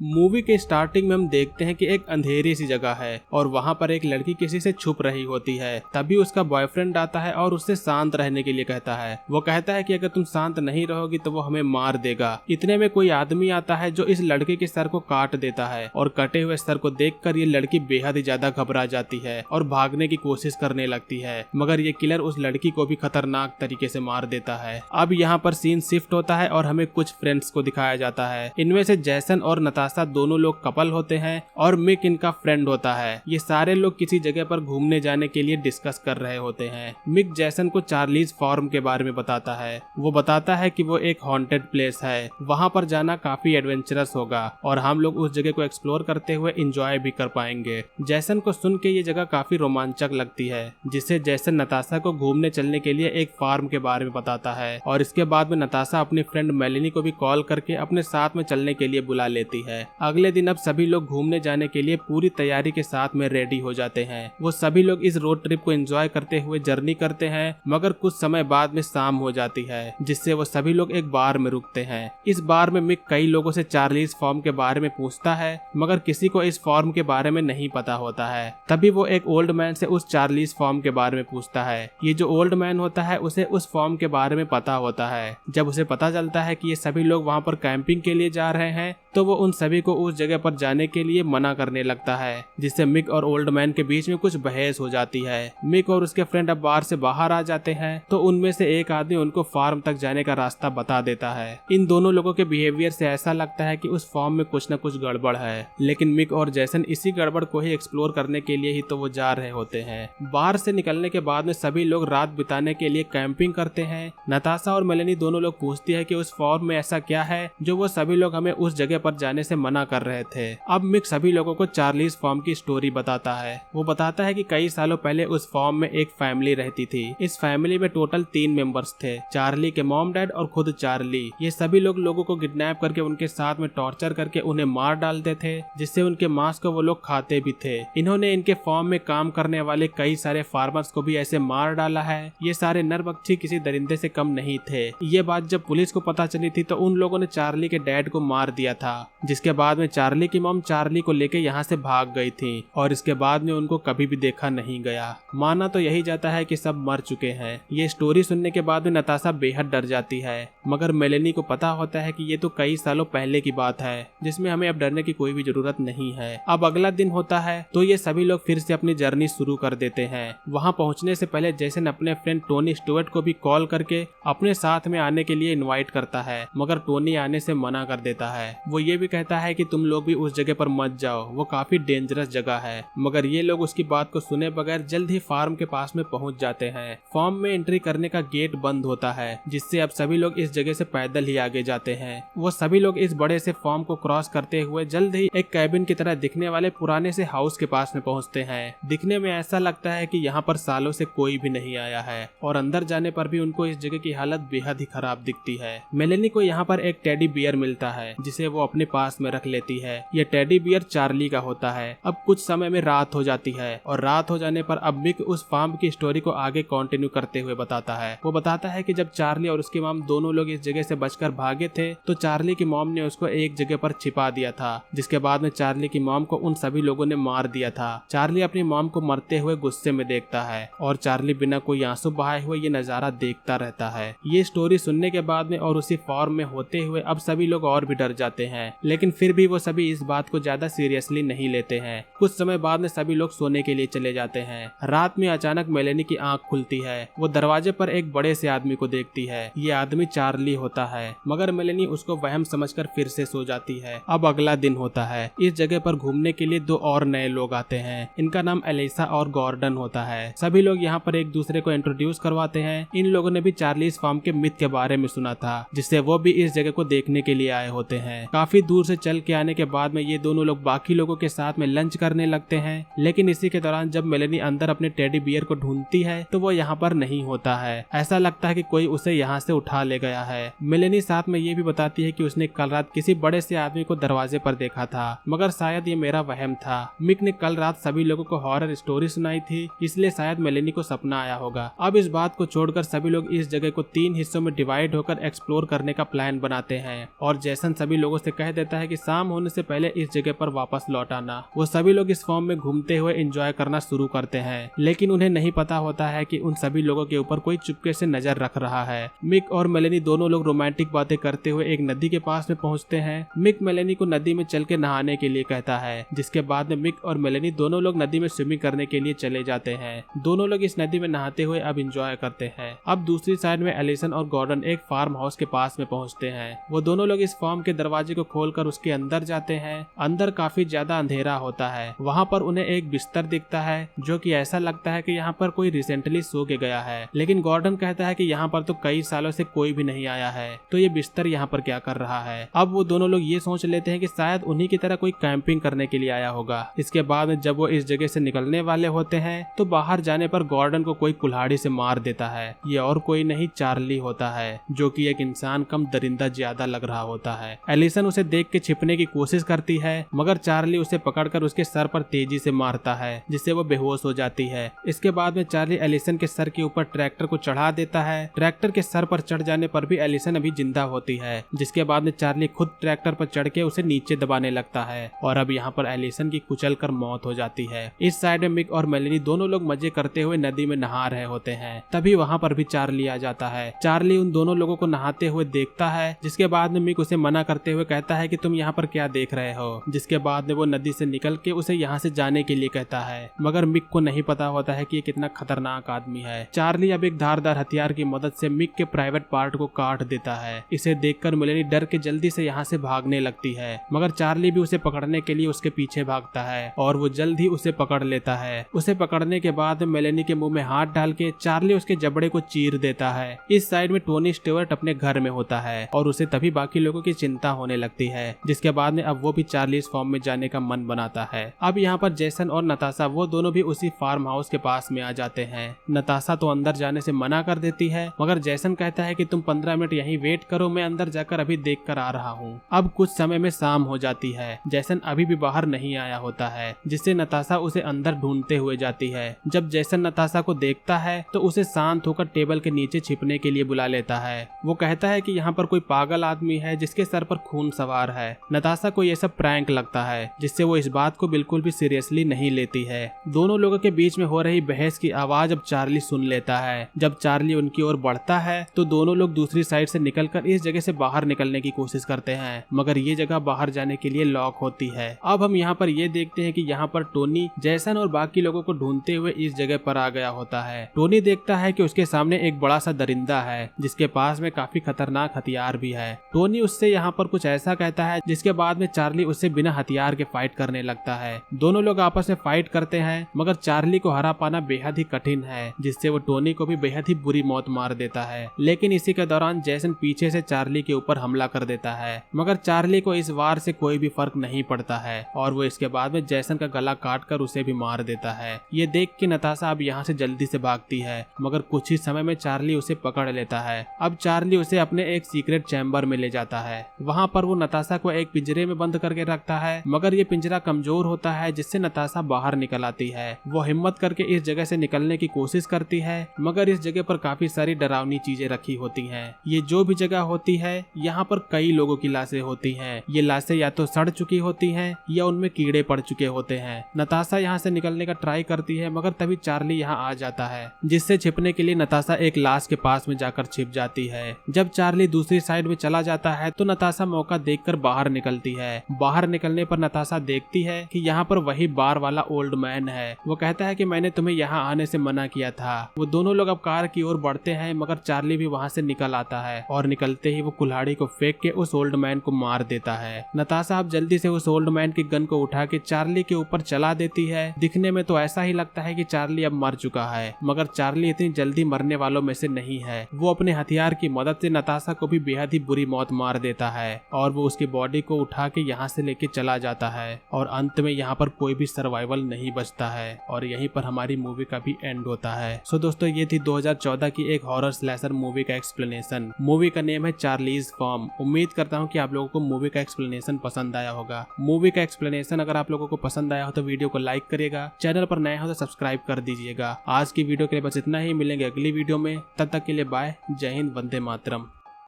Movie के starting में हम देखते हैं कि एक अंधेरी सी जगह है और वहाँ पर एक लड़की किसी से छुप रही होती है। तभी उसका बॉयफ्रेंड आता है और उससे शांत रहने के लिए कहता है। वो कहता है कि अगर तुम शांत नहीं रहोगी तो वो हमें मार देगा। इतने में कोई आदमी आता है जो इस लड़के के सर को काट देता है और कटे हुए सर को देखकर ये लड़की बेहद ही ज्यादा घबरा जाती है और भागने की कोशिश करने लगती है, मगर ये किलर उस लड़की को भी खतरनाक तरीके से मार देता है। अब यहाँ पर सीन शिफ्ट होता है और हमें कुछ फ्रेंड्स को दिखाया जाता है। इनमें से जैसन और नताशा दोनों लोग कपल होते हैं और मिक इनका फ्रेंड होता है। ये सारे लोग किसी जगह पर घूमने जाने के लिए डिस्कस कर रहे होते हैं। मिक जैसन को चार्लीज फार्म के बारे में बताता है। वो बताता है कि वो एक हॉन्टेड प्लेस है, वहाँ पर जाना काफी एडवेंचरस होगा और हम लोग उस जगह को एक्सप्लोर करते हुए एंजॉय भी कर पाएंगे। जैसन को सुन के ये जगह काफी रोमांचक लगती है, जिससे जैसन नताशा को घूमने चलने के लिए एक फार्म के बारे में बताता है और इसके बाद में नताशा अपनी फ्रेंड मेलेनी को भी कॉल करके अपने साथ में चलने के लिए बुला लेती है। अगले दिन अब सभी लोग घूमने जाने के लिए पूरी तैयारी के साथ में रेडी हो जाते हैं। वो सभी लोग इस रोड ट्रिप को एंजॉय करते हुए जर्नी करते हैं, मगर कुछ समय बाद में शाम हो जाती है, जिससे वो सभी लोग एक बार में रुकते हैं। इस बार में मिक कई लोगों से चार्लीज फार्म के बारे में पूछता है, मगर किसी को इस फार्म के बारे में नहीं पता होता है। तभी वो एक ओल्ड मैन से उस चार्लीज फार्म के बारे में पूछता है। ये जो ओल्ड मैन होता है उसे उस फार्म के बारे में पता होता है। जब उसे पता चलता है कि ये सभी लोग वहाँ पर कैंपिंग के लिए जा रहे हैं तो वो उन सभी को उस जगह पर जाने के लिए मना करने लगता है, जिससे मिक और ओल्ड मैन के बीच में कुछ बहस हो जाती है। मिक और उसके फ्रेंड अब बार से बाहर आ जाते हैं तो उनमें से एक आदमी उनको फार्म तक जाने का रास्ता बता देता है। इन दोनों लोगों के बिहेवियर से ऐसा लगता है कि उस फार्म में कुछ न कुछ गड़बड़ है, लेकिन मिक और जैसन इसी गड़बड़ को ही एक्सप्लोर करने के लिए ही तो वो जा रहे होते हैं। बाहर से निकलने के बाद में सभी लोग रात बिताने के लिए कैंपिंग करते हैं। नताशा और मेलेनी दोनों लोग पूछती है कि उस फार्म में ऐसा क्या है जो वो सभी लोग हमें उस जगह पर जाने से मना कर रहे थे। अब मिक सभी लोगों को चार्लीज फार्म की स्टोरी बताता है। वो बताता है कि कई सालों पहले उस फार्म में एक फैमिली रहती थी। इस फैमिली में टोटल 3 मेंबर्स थे, चार्ली के मॉम डैड और खुद चार्ली। ये सभी लोग लोगों को किडनैप करके उनके साथ में टॉर्चर करके उन्हें मार डालते थे, जिससे उनके मांस को वो लोग खाते भी थे। इन्होंने इनके फार्म में काम करने वाले कई सारे फार्मर्स को भी ऐसे मार डाला है। ये सारे नरबक्षी किसी दरिंदे से कम नहीं थे। ये बात जब पुलिस को पता चली थी तो उन लोगों ने चार्ली के डैड को मार दिया था, जिसके बाद में चार्ली की मॉम चार्ली को लेके यहाँ से भाग गई थी और इसके बाद में उनको कभी भी देखा नहीं गया। माना तो यही जाता है कि सब मर चुके हैं। ये स्टोरी सुनने के बाद में नताशा बेहद डर जाती है, मगर मेलेनी को पता होता है कि ये तो कई सालों पहले की बात है, जिसमें हमें अब डरने की कोई भी जरूरत नहीं है। अब अगला दिन होता है तो ये सभी लोग फिर से अपनी जर्नी शुरू कर देते हैं। वहाँ पहुँचने से पहले जैसन अपने फ्रेंड टोनी स्टुअर्ट को भी कॉल करके अपने साथ में आने के लिए इनवाइट करता है, मगर टोनी आने से मना कर देता है। वो ये भी कहता है कि तुम लोग भी उस जगह पर मत जाओ, वो काफी डेंजरस जगह है, मगर ये लोग उसकी बात को सुने बगैर जल्द ही फार्म के पास में पहुंच जाते हैं। फार्म में एंट्री करने का गेट बंद होता है, जिससे अब सभी लोग इस जगह से पैदल ही आगे जाते हैं। वो सभी लोग इस बड़े से फार्म को क्रॉस करते हुए जल्द ही एक कैबिन की तरह दिखने वाले पुराने से हाउस के पास में पहुंचते हैं। दिखने में ऐसा लगता है कि यहाँ पर सालों से कोई भी नहीं आया है और अंदर जाने पर भी उनको इस जगह की हालत बेहद ही खराब दिखती है। मेलेनी को यहाँ पर एक टेडी बियर मिलता है, जिसे वो अपने पास में रख लेती है। ये टेडी बियर चार्ली का होता है। अब कुछ समय में रात हो जाती है और रात हो जाने पर अब मिक उस फार्म की स्टोरी को आगे कंटिन्यू करते हुए बताता है। वो बताता है कि जब चार्ली और उसकी मॉम दोनों लोग इस जगह से बचकर भागे थे तो चार्ली की मॉम ने उसको एक जगह पर छिपा दिया था, जिसके बाद में चार्ली की मॉम को उन सभी लोगों ने मार दिया था। चार्ली अपनी मॉम को मरते हुए गुस्से में देखता है और चार्ली बिना कोई आंसू बहाए हुए ये नजारा देखता रहता है। ये स्टोरी सुनने के बाद में और उसी फार्म में होते हुए अब सभी लोग और भी डर जाते हैं, लेकिन फिर भी वो सभी इस बात को ज्यादा सीरियसली नहीं लेते हैं। कुछ समय बाद में सभी लोग सोने के लिए चले जाते हैं। रात में अचानक मेलेनी की आंख खुलती है। वो दरवाजे पर एक बड़े से आदमी को देखती है। ये आदमी चार्ली होता है, मगर मेलेनी उसको वहम समझकर फिर से सो जाती है। अब अगला दिन होता है। इस जगह पर घूमने के लिए 2 और नए लोग आते हैं। इनका नाम एलिसा और गॉर्डन होता है। सभी लोग यहाँ पर एक दूसरे को इंट्रोड्यूस करवाते हैं। इन लोगों ने भी चार्लीज फार्म के मिथ के बारे में सुना था, जिससे वो भी इस जगह को देखने के लिए आए होते हैं। काफी दूर से चल के आने के बाद में ये दोनों लोग बाकी लोगों के साथ में लंच करने लगते हैं, लेकिन इसी के दौरान जब मेलेनी अंदर अपने टेडी बियर को ढूंढती है तो वो यहाँ पर नहीं होता है। ऐसा लगता है कि कोई उसे यहाँ से उठा ले गया है। मेलेनी साथ में ये भी बताती है कि उसने कल रात किसी बड़े से आदमी को दरवाजे पर देखा था, मगर शायद ये मेरा वहम था। मिक ने कल रात सभी लोगों को हॉरर स्टोरी सुनाई थी, इसलिए शायद मेलेनी को सपना आया होगा। अब इस बात को छोड़कर सभी लोग इस जगह को 3 हिस्सों में डिवाइड होकर एक्सप्लोर करने का प्लान बनाते हैं और जैसन सभी लोगों से कह देता है कि शाम होने से पहले इस जगह पर वापस लौट आना। वो सभी लोग इस फॉर्म में घूमते हुए एंजॉय करना शुरू करते हैं, लेकिन उन्हें नहीं पता होता है कि उन सभी लोगों के ऊपर कोई चुपके से नजर रख रहा है। मिक और मेलेनी दोनों लोग रोमांटिक बातें करते हुए एक नदी के पास में पहुंचते हैं। मिक मेलेनी को नदी में चल के नहाने के लिए कहता है, जिसके बाद में मिक और मेलेनी दोनों लोग नदी में स्विमिंग करने के लिए चले जाते हैं। दोनों लोग इस नदी में नहाते हुए अब इंजॉय करते हैं। अब दूसरी साइड में एलिसन और गॉर्डन एक फार्म हाउस के पास में पहुंचते हैं। वो दोनों लोग इस फार्म के दरवाजे को खोलकर उसके अंदर जाते हैं। अंदर काफी ज्यादा अंधेरा होता है। वहाँ पर उन्हें एक बिस्तर दिखता है जो कि ऐसा लगता है कि यहाँ पर कोई रिसेंटली सो के गया है, लेकिन गॉर्डन कहता है कि यहाँ पर तो कई सालों से कोई भी नहीं आया है, तो ये बिस्तर यहाँ पर क्या कर रहा है। अब वो दोनों लोग ये सोच लेते हैं कि शायद उन्हीं की तरह कोई कैंपिंग करने के लिए आया होगा। इसके बाद जब वो इस जगह से निकलने वाले होते हैं तो बाहर जाने पर गॉर्डन को कोई कुल्हाड़ी से मार देता है। ये और कोई नहीं चार्ली होता है, जो कि एक इंसान कम दरिंदा ज्यादा लग रहा होता है। एलिसन उसे देख के छिपने की कोशिश करती है, मगर चार्ली उसे पकड़कर उसके सर पर तेजी से मारता है, जिससे वो बेहोश हो जाती है। इसके बाद में चार्ली एलिसन के सर के ऊपर ट्रैक्टर को चढ़ा देता है। ट्रैक्टर के सर पर चढ़ जाने पर भी एलिसन अभी जिंदा होती है, जिसके बाद में चार्ली खुद ट्रैक्टर पर चढ़ के उसे नीचे दबाने लगता है और अब यहाँ पर एलिसन की कुचल कर मौत हो जाती है। इस साइड में मिक और मेलेनी दोनों लोग मजे करते हुए नदी में नहा रहे होते हैं। तभी वहाँ पर भी चार्ली आ जाता है। चार्ली उन दोनों लोगों को नहाते हुए देखता है, जिसके बाद में मिक उसे मना करते हुए कहता है कि तुम यहाँ पर क्या देख रहे हो। जिसके बाद में वो नदी से निकल के उसे यहाँ से जाने के लिए कहता है, मगर मिक को नहीं पता होता है कि ये कितना खतरनाक आदमी है। चार्ली अब एक धारदार हथियार की मदद से मिक के प्राइवेट पार्ट को काट देता है। इसे देखकर मेलेनी डर के जल्दी से यहाँ से भागने लगती है, मगर चार्ली भी उसे पकड़ने के लिए उसके पीछे भागता है और वो जल्द ही उसे पकड़ लेता है। उसे पकड़ने के बाद मेलेनी के मुंह में हाथ डाल के चार्ली उसके जबड़े को चीर देता है। इस साइड में टोनी स्टीवर्ट अपने घर में होता है और उसे तभी बाकी लोगों की चिंता होने लगती है, जिसके बाद में अब वो भी चार्ली इस फॉर्म में जाने का मन बनाता है। अब यहाँ पर जेसन और नताशा वो दोनों भी उसी फार्म हाउस के पास में आ जाते हैं। नताशा तो अंदर जाने से मना कर देती है, मगर जेसन कहता है कि तुम 15 मिनट यहीं वेट करो, मैं अंदर जाकर अभी देख कर आ रहा हूँ। अब कुछ समय में शाम हो जाती है। जेसन अभी भी बाहर नहीं आया होता है, जिससे नताशा उसे अंदर ढूंढते हुए जाती है। जब जेसन नताशा को देखता है तो उसे शांत होकर टेबल के नीचे छिपने के लिए बुला लेता है। वो कहता है कि यहाँ पर कोई पागल आदमी है जिसके सर पर खून सवार है। नताशा को ये सब प्रैंक लगता है, जिससे वो इस बात को बिल्कुल भी सीरियसली नहीं लेती है। दोनों लोगों के बीच में हो रही बहस की आवाज अब चार्ली सुन लेता है। जब चार्ली उनकी ओर बढ़ता है तो दोनों लोग दूसरी साइड से निकलकर इस जगह से बाहर निकलने की कोशिश करते हैं, मगर ये जगह बाहर जाने के लिए लॉक होती है। अब हम यहाँ पर ये देखते हैं कि यहाँ पर टोनी जेसन और बाकी लोगों को ढूंढते हुए इस जगह पर आ गया होता है। टोनी देखता है कि उसके सामने एक बड़ा सा दरिंदा है, जिसके पास में काफी खतरनाक हथियार भी है। टोनी उससे यहाँ पर कुछ ऐसा कहता है, जिसके बाद में चार्ली उससे बिना हथियार के फाइट करने लगता है। दोनों लोग आपस में फाइट करते हैं, मगर चार्ली को हरा पाना बेहद ही कठिन है, जिससे वो टोनी को भी बेहद ही बुरी मौत मार देता है। लेकिन इसी के दौरान जेसन पीछे से चार्ली के ऊपर हमला कर देता है, मगर चार्ली को इस वार से कोई भी फर्क नहीं पड़ता है और वो इसके बाद में जेसन का गला काट कर उसे भी मार देता है। ये देख के नताशा अब यहाँ से जल्दी से भागती है, मगर कुछ ही समय में चार्ली उसे पकड़ लेता है। अब चार्ली उसे अपने एक सीक्रेट चैम्बर में ले जाता है। वहाँ पर वो नताशा को एक पिंजरे में बंद करके रखता है, मगर ये पिंजरा कमजोर होता है, जिससे नताशा बाहर निकल आती है। वो हिम्मत करके इस जगह से निकलने की कोशिश करती है, मगर इस जगह पर काफी सारी डरावनी चीजें रखी होती हैं। ये जो भी जगह होती है, यहाँ पर कई लोगों की लाशें होती हैं। ये लाशें या तो सड़ चुकी होती हैं या उनमें कीड़े पड़ चुके होते हैं। नताशा यहाँ से निकलने का ट्राई करती है, मगर तभी चार्ली यहाँ आ जाता है, जिससे छिपने के लिए नताशा एक लाश के पास में जाकर छिप जाती है। जब चार्ली दूसरी साइड में चला जाता है तो नताशा मौका देखकर बाहर निकलती है। बाहर निकलने पर नताशा देखती है कि यहाँ पर वही बार वाला ओल्ड मैन है। वो कहता है कि मैंने तुम्हें यहाँ आने से मना किया था। वो दोनों लोग अब कार की ओर बढ़ते हैं, मगर चार्ली भी वहाँ से निकल आता है और निकलते ही वो कुल्हाड़ी को फेंक के उस ओल्ड मैन को मार देता है। नताशा अब जल्दी से उस ओल्ड मैन की गन को उठा के चार्ली के ऊपर चला देती है। दिखने में तो ऐसा ही लगता है कि चार्ली अब मर चुका है, मगर चार्ली इतनी जल्दी मरने वालों में से नहीं है। वो अपने हथियार की मदद से नताशा को भी बेहद ही बुरी मौत मार देता है और वो उसकी बॉडी को उठा के यहाँ से लेके चला जाता है और अंत में यहाँ पर कोई भी सर्वाइवल नहीं बचता है और यहीं पर हमारी मूवी का भी एंड होता है। सो दोस्तों, ये थी 2014 की एक हॉरर स्लैशर मूवी का एक्सप्लेनेशन। मूवी का नेम है चार्लीज फॉर्म। उम्मीद करता हूँ कि आप लोगों को मूवी का एक्सप्लेनेशन पसंद आया होगा। मूवी का एक्सप्लेनेशन अगर आप लोगों को पसंद आया हो तो वीडियो को लाइक करिएगा, चैनल पर नए हो तो सब्सक्राइब कर दीजिएगा। आज की वीडियो के लिए बस इतना ही, मिलेंगे अगली वीडियो में। तब तक के लिए बाय, जय हिंद, वंदे मातरम।